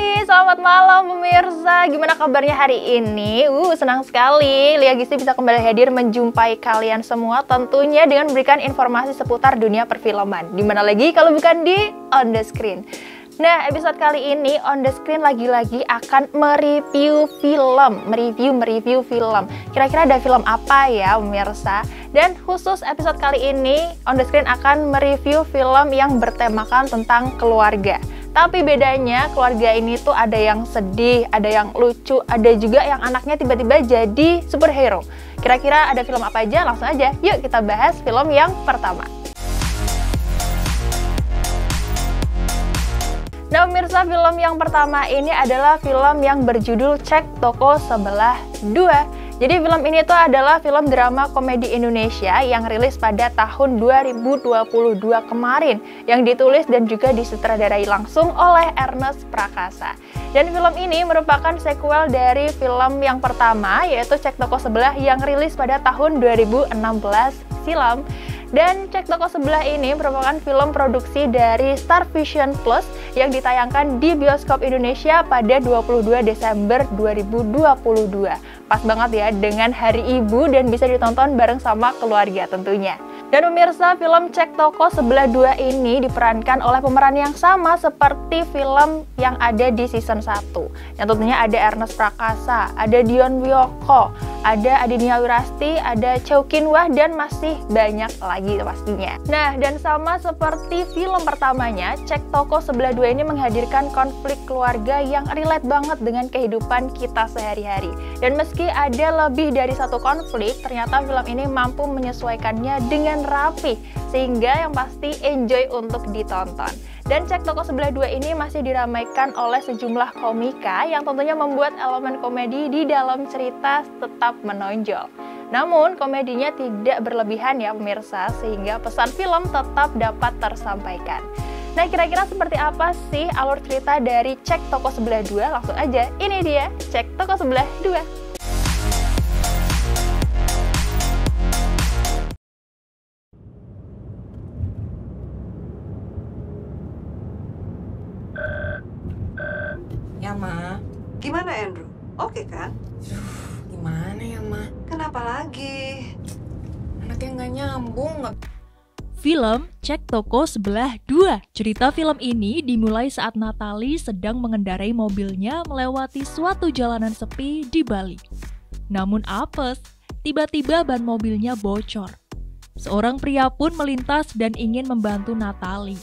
Hai, selamat malam pemirsa. Gimana kabarnya hari ini? Senang sekali Lia Gisti bisa kembali hadir menjumpai kalian semua, tentunya dengan memberikan informasi seputar dunia perfilman. Dimana lagi kalau bukan di On The Screen. Nah, episode kali ini On The Screen lagi-lagi akan mereview film. Mereview film. Kira-kira ada film apa ya pemirsa? Dan khusus episode kali ini On The Screen akan mereview film yang bertemakan tentang keluarga. Tapi bedanya keluarga ini tuh ada yang sedih, ada yang lucu, ada juga yang anaknya tiba-tiba jadi superhero. Kira-kira ada film apa aja? Langsung aja, yuk kita bahas film yang pertama. Nah pemirsa, film yang pertama ini adalah film yang berjudul Cek Toko Sebelah 2. Jadi film ini tuh adalah film drama komedi Indonesia yang rilis pada tahun 2022 kemarin, yang ditulis dan juga disutradarai langsung oleh Ernest Prakasa. Dan film ini merupakan sequel dari film yang pertama, yaitu Cek Toko Sebelah yang rilis pada tahun 2016 silam. Dan Cek Toko Sebelah ini merupakan film produksi dari Star Vision Plus yang ditayangkan di bioskop Indonesia pada 22 Desember 2022. Pas banget ya dengan Hari Ibu dan bisa ditonton bareng sama keluarga tentunya. Dan pemirsa, film Cek Toko Sebelah 2 ini diperankan oleh pemeran yang sama seperti film yang ada di season 1. Yang tentunya ada Ernest Prakasa, ada Dion Wiyoko, ada Adinia Wirasti, ada Chow Kin Wah, dan masih banyak lagi pastinya. Nah, dan sama seperti film pertamanya, Cek Toko Sebelah 2 ini menghadirkan konflik keluarga yang relate banget dengan kehidupan kita sehari-hari. Dan meski ada lebih dari satu konflik, ternyata film ini mampu menyesuaikannya dengan rapi, sehingga yang pasti enjoy untuk ditonton. Dan Cek Toko Sebelah 2 ini masih diramaikan oleh sejumlah komika yang tentunya membuat elemen komedi di dalam cerita tetap menonjol. Namun komedinya tidak berlebihan ya pemirsa, sehingga pesan film tetap dapat tersampaikan. Nah, kira-kira seperti apa sih alur cerita dari Cek Toko Sebelah 2? Langsung aja, ini dia Cek Toko Sebelah 2. Ya, Ma. Gimana, Andrew? Oke kan? Gimana ya, Ma? Kenapa lagi? Anaknya nggak nyambung. Film Cek Toko Sebelah 2. Cerita film ini dimulai saat Natalie sedang mengendarai mobilnya melewati suatu jalanan sepi di Bali. Namun apes, tiba-tiba ban mobilnya bocor. Seorang pria pun melintas dan ingin membantu Natalie.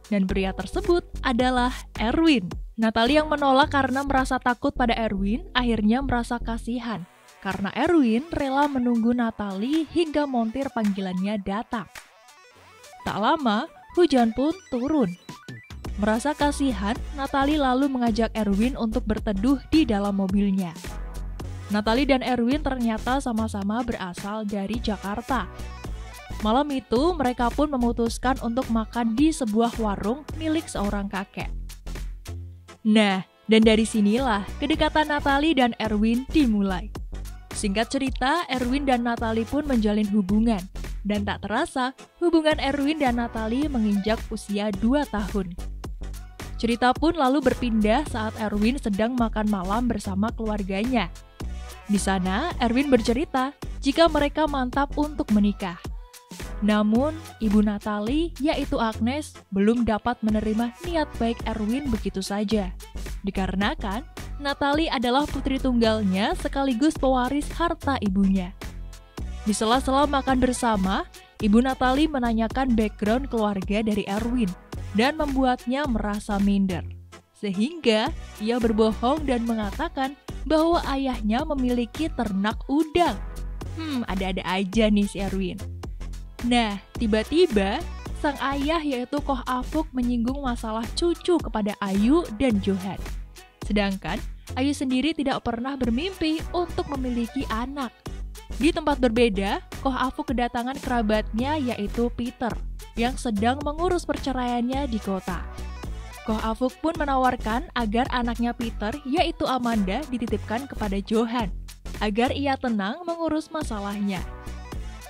Dan pria tersebut adalah Erwin. Natalie yang menolak karena merasa takut pada Erwin akhirnya merasa kasihan. Karena Erwin rela menunggu Natalie hingga montir panggilannya datang. Tak lama, hujan pun turun. Merasa kasihan, Natalie lalu mengajak Erwin untuk berteduh di dalam mobilnya. Natalie dan Erwin ternyata sama-sama berasal dari Jakarta. Malam itu, mereka pun memutuskan untuk makan di sebuah warung milik seorang kakek. Nah, dan dari sinilah kedekatan Natalie dan Erwin dimulai. Singkat cerita, Erwin dan Natalie pun menjalin hubungan. Dan tak terasa, hubungan Erwin dan Natalie menginjak usia 2 tahun. Cerita pun lalu berpindah saat Erwin sedang makan malam bersama keluarganya. Di sana, Erwin bercerita jika mereka mantap untuk menikah. Namun, ibu Natalie, yaitu Agnes, belum dapat menerima niat baik Erwin begitu saja. Dikarenakan, Natalie adalah putri tunggalnya sekaligus pewaris harta ibunya. Di sela-sela makan bersama, ibu Natalie menanyakan background keluarga dari Erwin dan membuatnya merasa minder. Sehingga, ia berbohong dan mengatakan bahwa ayahnya memiliki ternak udang. Ada-ada aja nih si Erwin. Nah, tiba-tiba, sang ayah yaitu Koh Afuk menyinggung masalah cucu kepada Ayu dan Johan. Sedangkan, Ayu sendiri tidak pernah bermimpi untuk memiliki anak. Di tempat berbeda, Koh Afuk kedatangan kerabatnya yaitu Peter, yang sedang mengurus perceraiannya di kota. Koh Afuk pun menawarkan agar anaknya Peter yaitu Amanda dititipkan kepada Johan, agar ia tenang mengurus masalahnya.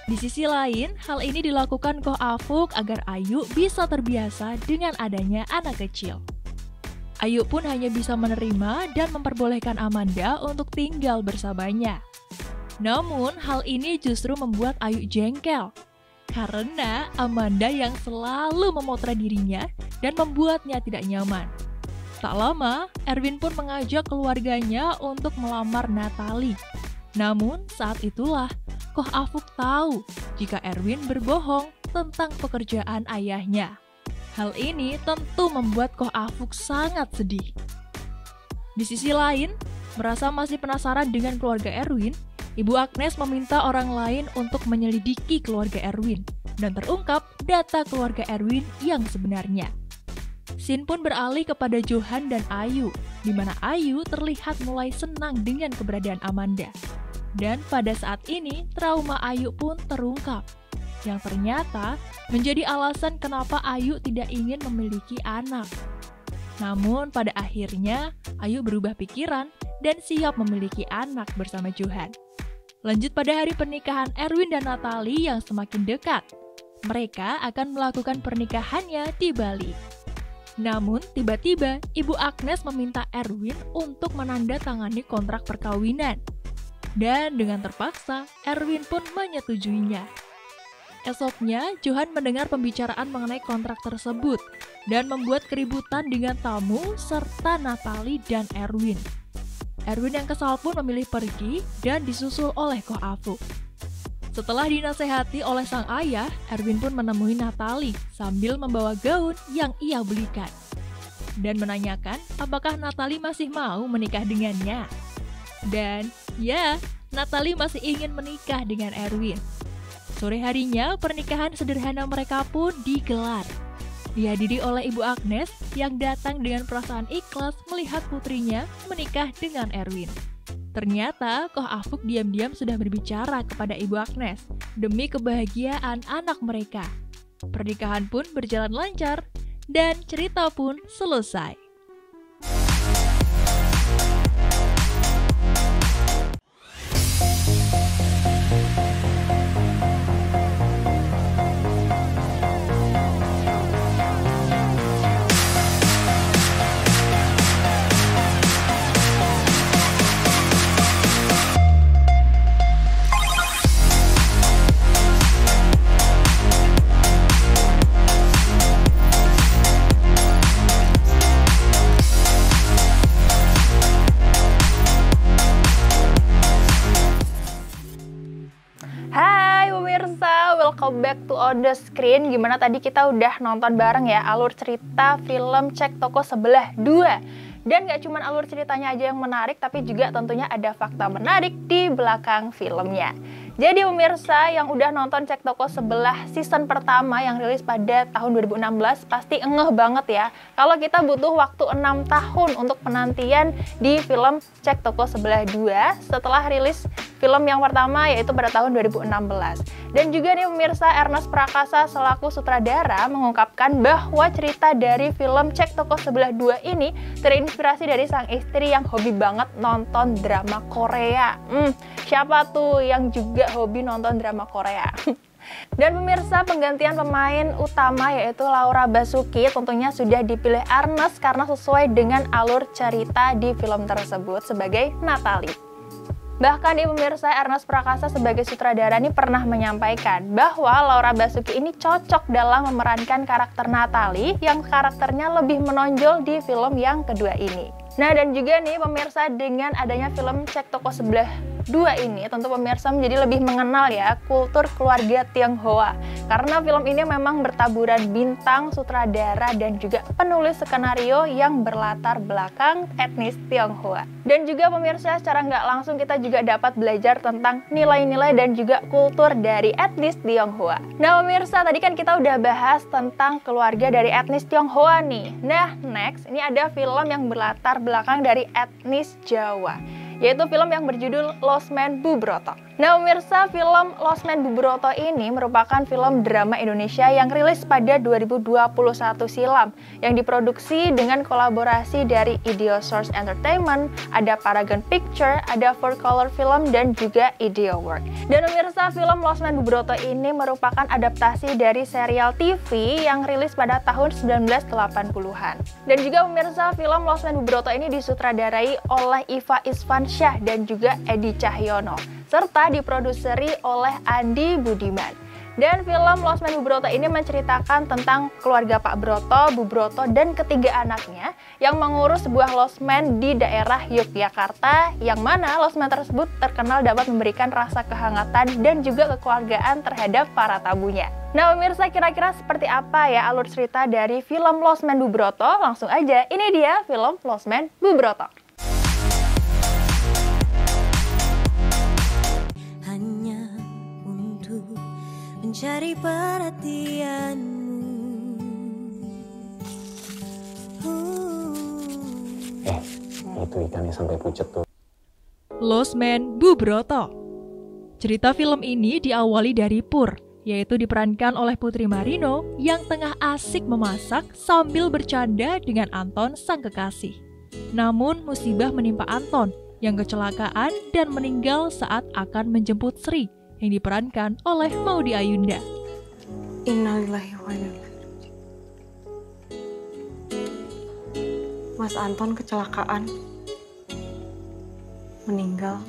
Di sisi lain, hal ini dilakukan Koh Afuk agar Ayu bisa terbiasa dengan adanya anak kecil. Ayu pun hanya bisa menerima dan memperbolehkan Amanda untuk tinggal bersamanya. Namun, hal ini justru membuat Ayu jengkel. Karena Amanda yang selalu memotret dirinya dan membuatnya tidak nyaman. Tak lama, Erwin pun mengajak keluarganya untuk melamar Natalie. Namun, saat itulah Koh Afuk tahu jika Erwin berbohong tentang pekerjaan ayahnya. Hal ini tentu membuat Koh Afuk sangat sedih. Di sisi lain, merasa masih penasaran dengan keluarga Erwin, Ibu Agnes meminta orang lain untuk menyelidiki keluarga Erwin dan terungkap data keluarga Erwin yang sebenarnya. Scene pun beralih kepada Johan dan Ayu, di mana Ayu terlihat mulai senang dengan keberadaan Amanda. Dan pada saat ini, trauma Ayu pun terungkap, yang ternyata menjadi alasan kenapa Ayu tidak ingin memiliki anak. Namun pada akhirnya, Ayu berubah pikiran dan siap memiliki anak bersama Johan. Lanjut pada hari pernikahan Erwin dan Natalie yang semakin dekat. Mereka akan melakukan pernikahannya di Bali. Namun, tiba-tiba Ibu Agnes meminta Erwin untuk menandatangani kontrak perkawinan. Dan dengan terpaksa, Erwin pun menyetujuinya. Esoknya, Johan mendengar pembicaraan mengenai kontrak tersebut dan membuat keributan dengan tamu serta Natalie dan Erwin. Erwin yang kesal pun memilih pergi dan disusul oleh Koh Afuk. Setelah dinasehati oleh sang ayah, Erwin pun menemui Natalie sambil membawa gaun yang ia belikan dan menanyakan apakah Natalie masih mau menikah dengannya. Dan ya, Natalie masih ingin menikah dengan Erwin. Sore harinya, pernikahan sederhana mereka pun digelar. Dihadiri oleh Ibu Agnes yang datang dengan perasaan ikhlas melihat putrinya menikah dengan Erwin. Ternyata, Koh Afuk diam-diam sudah berbicara kepada Ibu Agnes demi kebahagiaan anak mereka. Pernikahan pun berjalan lancar dan cerita pun selesai. Welcome back to On The Screen. Gimana tadi kita udah nonton bareng ya alur cerita film Cek Toko Sebelah 2. Dan gak cuma alur ceritanya aja yang menarik, tapi juga tentunya ada fakta menarik di belakang filmnya. Jadi pemirsa yang udah nonton Cek Toko Sebelah season pertama yang rilis pada tahun 2016 pasti ngeh banget ya kalau kita butuh waktu 6 tahun untuk penantian di film Cek Toko Sebelah 2 setelah rilis film yang pertama yaitu pada tahun 2016. Dan juga nih pemirsa, Ernest Prakasa selaku sutradara mengungkapkan bahwa cerita dari film Cek Toko Sebelah 2 ini terinspirasi dari sang istri yang hobi banget nonton drama Korea. Siapa tuh yang juga hobi nonton drama Korea? Dan pemirsa, penggantian pemain utama yaitu Laura Basuki tentunya sudah dipilih Ernest karena sesuai dengan alur cerita di film tersebut sebagai Natalie. Bahkan nih pemirsa, Ernest Prakasa sebagai sutradara ini pernah menyampaikan bahwa Laura Basuki ini cocok dalam memerankan karakter Natalie yang karakternya lebih menonjol di film yang kedua ini. Nah dan juga nih pemirsa, dengan adanya film Cek Toko Sebelah 2 ini tentu pemirsa menjadi lebih mengenal ya kultur keluarga Tionghoa. Karena film ini memang bertaburan bintang, sutradara, dan juga penulis skenario yang berlatar belakang etnis Tionghoa. Dan juga pemirsa, secara nggak langsung kita juga dapat belajar tentang nilai-nilai dan juga kultur dari etnis Tionghoa. Nah pemirsa, tadi kan kita udah bahas tentang keluarga dari etnis Tionghoa nih. Nah next, ini ada film yang berlatar belakang dari etnis Jawa, yaitu film yang berjudul Losmen Bubroto. Nah, pemirsa, film Lost Man Bu Broto ini merupakan film drama Indonesia yang rilis pada 2021 silam, yang diproduksi dengan kolaborasi dari Ideosource Entertainment, ada Paragon Picture, ada Four Color Film, dan juga Ideowork. Dan pemirsa, film Lost Man Bu Broto ini merupakan adaptasi dari serial TV yang rilis pada tahun 1980-an. Dan juga pemirsa, film Lost Man Bu Broto ini disutradarai oleh Iva Isfansyah dan juga Edi Cahyono, serta diproduseri oleh Andi Budiman. Dan film Lost Man Bu Broto ini menceritakan tentang keluarga Pak Broto, Bu Broto, dan ketiga anaknya yang mengurus sebuah losmen di daerah Yogyakarta, yang mana losmen tersebut terkenal dapat memberikan rasa kehangatan dan juga kekeluargaan terhadap para tamunya. Nah, pemirsa, kira-kira seperti apa ya alur cerita dari film Lost Man Bu Broto? Langsung aja, ini dia film Lost Man Bu Broto. Mencari perhatianmu. Itu ikannya sampai pucet tuh. Lost Man Bu Broto. Cerita film ini diawali dari Pur, yaitu diperankan oleh Putri Marino yang tengah asik memasak sambil bercanda dengan Anton sang kekasih. Namun musibah menimpa Anton yang kecelakaan dan meninggal saat akan menjemput Sri, yang diperankan oleh Maudy Ayunda. Innalillahi wa inna ilaihi raji'un. Mas Anton kecelakaan. Meninggal.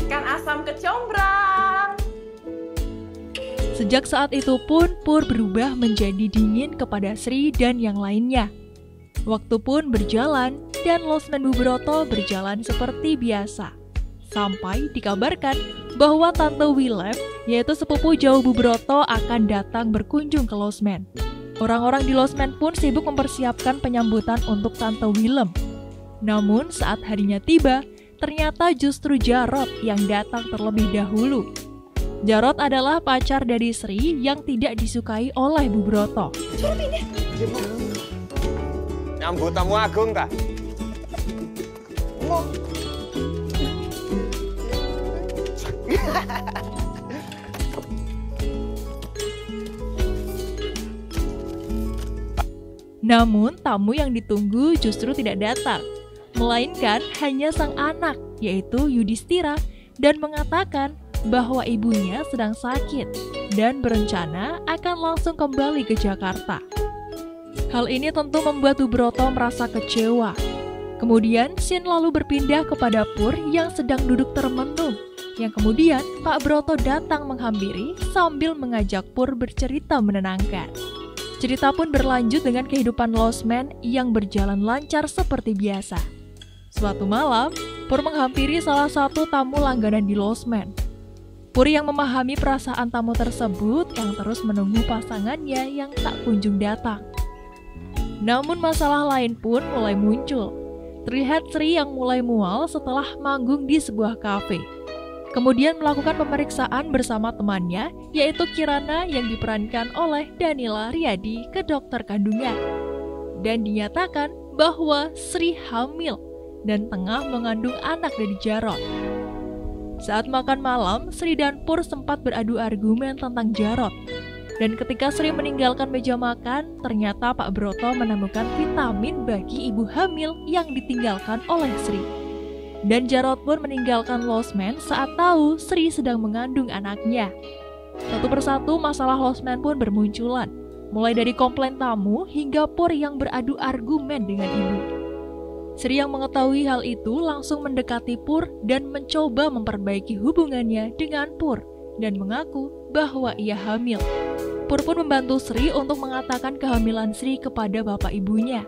Ikan asam kecombrang. Sejak saat itu pun Pur berubah menjadi dingin kepada Sri dan yang lainnya. Waktu pun berjalan dan Lost Man Bu Broto berjalan seperti biasa. Sampai dikabarkan bahwa Tante Willem, yaitu sepupu jauh Bu Broto, akan datang berkunjung ke Lost Man. Orang-orang di Lost Man pun sibuk mempersiapkan penyambutan untuk Tante Willem. Namun saat harinya tiba, ternyata justru Jarot yang datang terlebih dahulu. Jarot adalah pacar dari Sri yang tidak disukai oleh Bu Broto. Nyambut tamu agung tak? Namun tamu yang ditunggu justru tidak datang, melainkan hanya sang anak, yaitu Yudhistira, dan mengatakan bahwa ibunya sedang sakit dan berencana akan langsung kembali ke Jakarta. Hal ini tentu membuat Bu Broto merasa kecewa. Kemudian scene lalu berpindah kepada Pur yang sedang duduk termenung, yang kemudian Pak Broto datang menghampiri sambil mengajak Pur bercerita menenangkan. Cerita pun berlanjut dengan kehidupan Lost Man yang berjalan lancar seperti biasa. Suatu malam, Pur menghampiri salah satu tamu langganan di Lost Man. Pur yang memahami perasaan tamu tersebut yang terus menunggu pasangannya yang tak kunjung datang. Namun masalah lain pun mulai muncul. Terlihat Sri yang mulai mual setelah manggung di sebuah kafe. Kemudian melakukan pemeriksaan bersama temannya, yaitu Kirana yang diperankan oleh Danila Riyadi ke dokter kandungan. Dan dinyatakan bahwa Sri hamil dan tengah mengandung anak dari Jarot. Saat makan malam, Sri dan Pur sempat beradu argumen tentang Jarot. Dan ketika Sri meninggalkan meja makan, ternyata Pak Broto menemukan vitamin bagi ibu hamil yang ditinggalkan oleh Sri. Dan Jarot pun meninggalkan Lost Man saat tahu Sri sedang mengandung anaknya. Satu persatu masalah Lost Man pun bermunculan, mulai dari komplain tamu hingga Pur yang beradu argumen dengan ibu. Sri yang mengetahui hal itu langsung mendekati Pur dan mencoba memperbaiki hubungannya dengan Pur dan mengaku bahwa ia hamil. Pur pun membantu Sri untuk mengatakan kehamilan Sri kepada bapak ibunya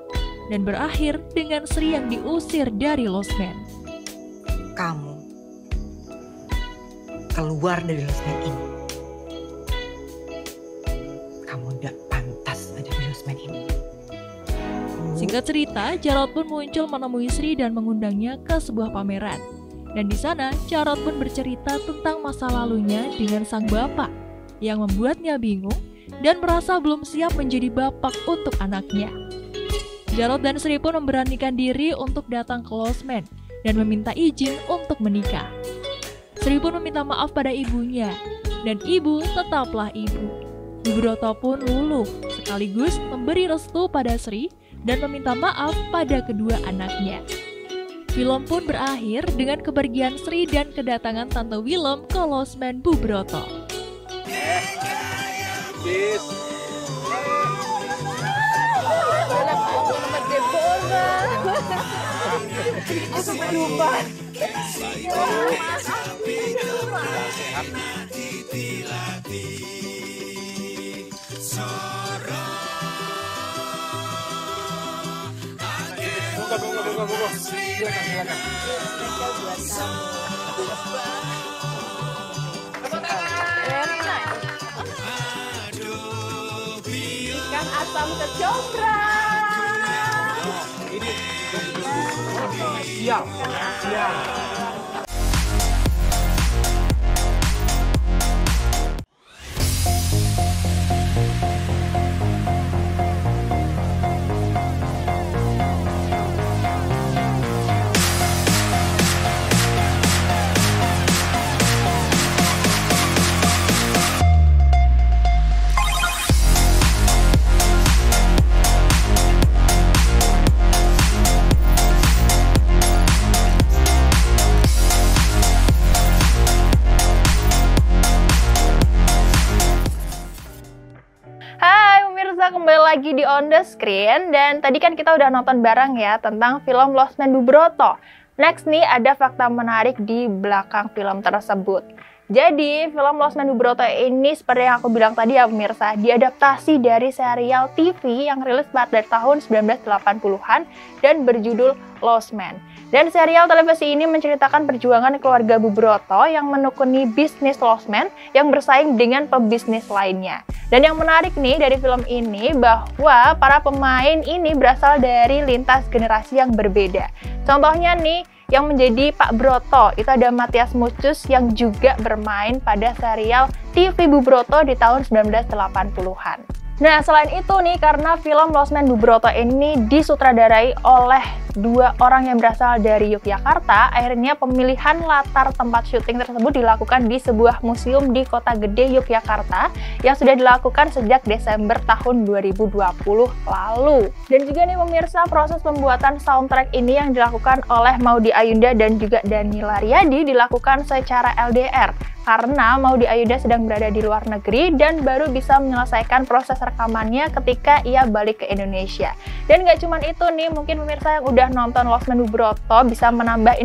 dan berakhir dengan Sri yang diusir dari Lost Man. Kamu keluar dari Lost Man ini. Kamu gak pantas ada di Lost Man ini. Singkat cerita, Jarot pun muncul menemui Sri dan mengundangnya ke sebuah pameran. Dan di sana, Jarot pun bercerita tentang masa lalunya dengan sang bapak yang membuatnya bingung dan merasa belum siap menjadi bapak untuk anaknya. Jarot dan Sri pun memberanikan diri untuk datang ke Lost Man dan meminta izin untuk menikah. Sri pun meminta maaf pada ibunya, dan ibu tetaplah ibu. Bu Broto pun luluh, sekaligus memberi restu pada Sri dan meminta maaf pada kedua anaknya. Film pun berakhir dengan kepergian Sri dan kedatangan Tante Willem ke losmen Bu Broto. Ikan asam kecombrang. Siap. Kembali lagi di On The Screen, dan tadi kan kita udah nonton bareng ya tentang film Losmen Bu Broto. Next nih ada fakta menarik di belakang film tersebut. Jadi film Losmen Bu Broto ini seperti yang aku bilang tadi ya pemirsa, diadaptasi dari serial TV yang rilis pada tahun 1980-an dan berjudul Losmen. Dan serial televisi ini menceritakan perjuangan keluarga Bu Broto yang menekuni bisnis losmen yang bersaing dengan pebisnis lainnya. Dan yang menarik nih dari film ini bahwa para pemain ini berasal dari lintas generasi yang berbeda. Contohnya nih, yang menjadi Pak Broto itu ada Matias Mucus yang juga bermain pada serial TV Bu Broto di tahun 1980-an. Nah, selain itu nih, karena film Losmen Bu Broto ini disutradarai oleh dua orang yang berasal dari Yogyakarta, akhirnya pemilihan latar tempat syuting tersebut dilakukan di sebuah museum di Kota Gede, Yogyakarta, yang sudah dilakukan sejak Desember tahun 2020 lalu. Dan juga nih pemirsa, proses pembuatan soundtrack ini yang dilakukan oleh Maudy Ayunda dan juga Danila Riyadi dilakukan secara LDR. Karena Maudy Ayunda sedang berada di luar negeri dan baru bisa menyelesaikan proses rekamannya ketika ia balik ke Indonesia. Dan nggak cuma itu nih, mungkin pemirsa yang udah nonton Losmen Bu Broto bisa menambah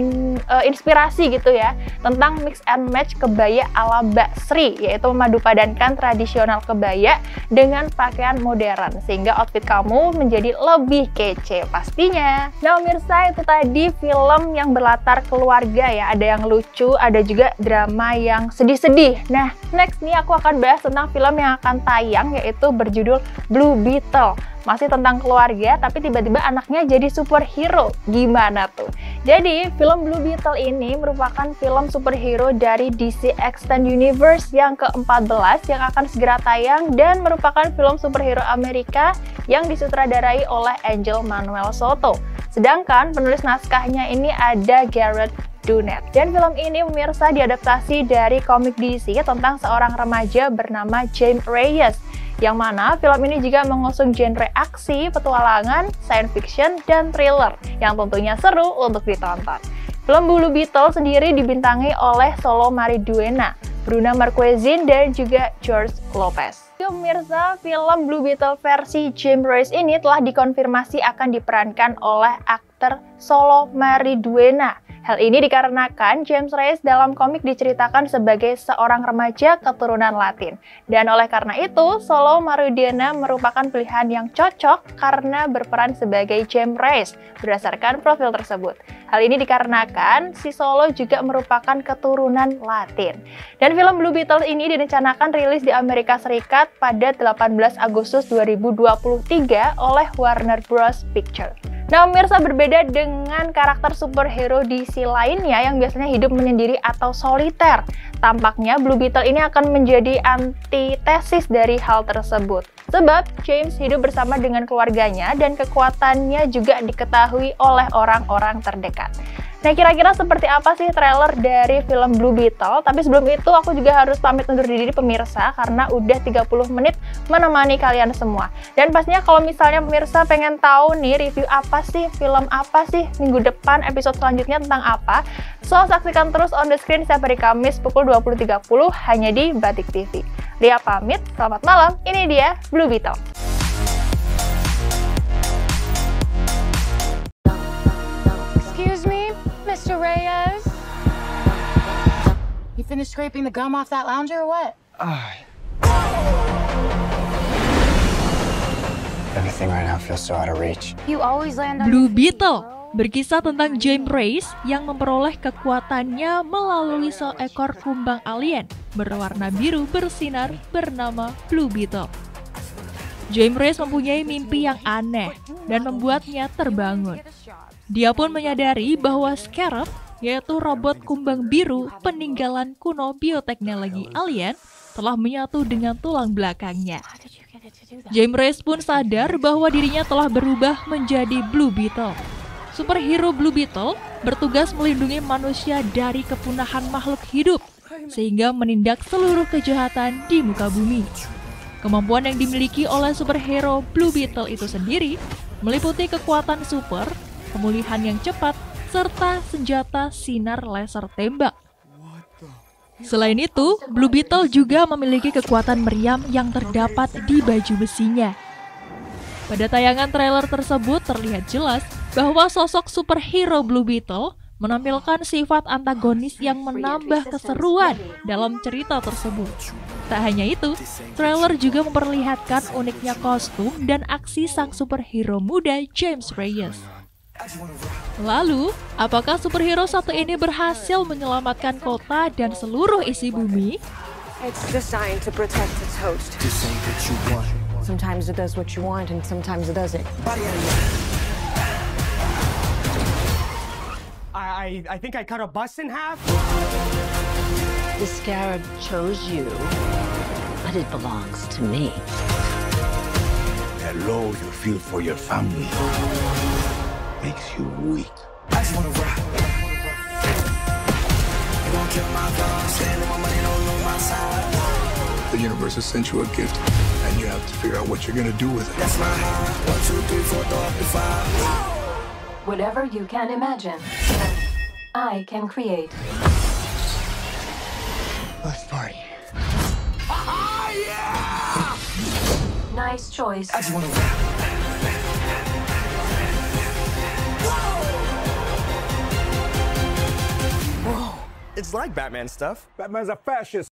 inspirasi gitu ya tentang mix and match kebaya ala Mbak Sri, yaitu memadupadankan tradisional kebaya dengan pakaian modern sehingga outfit kamu menjadi lebih kece pastinya. Nah pemirsa, itu tadi film yang berlatar keluarga ya, ada yang lucu, ada juga drama yang sedih-sedih. Nah, next nih aku akan bahas tentang film yang akan tayang, yaitu berjudul Blue Beetle. Masih tentang keluarga, tapi tiba-tiba anaknya jadi superhero. Gimana tuh? Jadi, film Blue Beetle ini merupakan film superhero dari DC Extended Universe yang ke-14 yang akan segera tayang dan merupakan film superhero Amerika yang disutradarai oleh Angel Manuel Soto. Sedangkan penulis naskahnya ini ada Gareth Dunnet. Dan film ini pemirsa diadaptasi dari komik DC tentang seorang remaja bernama James Reyes, yang mana film ini juga mengusung genre aksi, petualangan, science fiction, dan thriller yang tentunya seru untuk ditonton. Film Blue Beetle sendiri dibintangi oleh Solo Mariduena, Bruna Marquezine, dan juga George Lopez. Pemirsa, film Blue Beetle versi James Reyes ini telah dikonfirmasi akan diperankan oleh aktor Solo Mariduena. Hal ini dikarenakan James Reyes dalam komik diceritakan sebagai seorang remaja keturunan Latin. Dan oleh karena itu, Solo Mariduena merupakan pilihan yang cocok karena berperan sebagai James Reyes berdasarkan profil tersebut. Hal ini dikarenakan si Solo juga merupakan keturunan Latin. Dan film Blue Beetle ini direncanakan rilis di Amerika Serikat pada 18 Agustus 2023 oleh Warner Bros. Pictures. Nah, pemirsa, berbeda dengan karakter superhero DC lainnya yang biasanya hidup menyendiri atau soliter. Tampaknya Blue Beetle ini akan menjadi antitesis dari hal tersebut. Sebab James hidup bersama dengan keluarganya dan kekuatannya juga diketahui oleh orang-orang terdekat. Nah, kira-kira seperti apa sih trailer dari film Blue Beetle? Tapi sebelum itu aku juga harus pamit undur diri pemirsa karena udah 30 menit menemani kalian semua. Dan pastinya kalau misalnya pemirsa pengen tahu nih review apa sih, film apa sih minggu depan, episode selanjutnya tentang apa, so saksikan terus On The Screen setiap hari Kamis pukul 20.30 hanya di Batik TV. Lia pamit, selamat malam, ini dia Blue Beetle. Excuse me, Mr. Reyes? You finished scraping the gum off that lounger or what? Everything right now feels so out of reach. You always land on Blue your feet, Beetle bro. berkisah tentang James Reyes yang memperoleh kekuatannya melalui seekor kumbang alien berwarna biru bersinar bernama Blue Beetle. James Reyes mempunyai mimpi yang aneh dan membuatnya terbangun. Dia pun menyadari bahwa Scarab, yaitu robot kumbang biru peninggalan kuno bioteknologi alien, telah menyatu dengan tulang belakangnya. James Reyes pun sadar bahwa dirinya telah berubah menjadi Blue Beetle. Superhero Blue Beetle bertugas melindungi manusia dari kepunahan makhluk hidup, sehingga menindak seluruh kejahatan di muka bumi. Kemampuan yang dimiliki oleh superhero Blue Beetle itu sendiri meliputi kekuatan super, pemulihan yang cepat, serta senjata sinar laser tembak. Selain itu, Blue Beetle juga memiliki kekuatan meriam yang terdapat di baju besinya. Pada tayangan trailer tersebut terlihat jelas bahwa sosok superhero Blue Beetle menampilkan sifat antagonis yang menambah keseruan dalam cerita tersebut. Tak hanya itu, trailer juga memperlihatkan uniknya kostum dan aksi sang superhero muda James Reyes. Lalu, apakah superhero satu ini berhasil menyelamatkan kota dan seluruh isi bumi? It's designed to protect its host. Sometimes it does what you want and sometimes it doesn't. I think I cut a bus in half. The scarab chose you, but it belongs to me. That low you feel for your family makes you weak. The universe has sent you a gift, and you have to figure out what you're gonna do with it. Whatever you can imagine, I can create. Let's party. Nice choice. It's like Batman stuff. Batman's a fascist.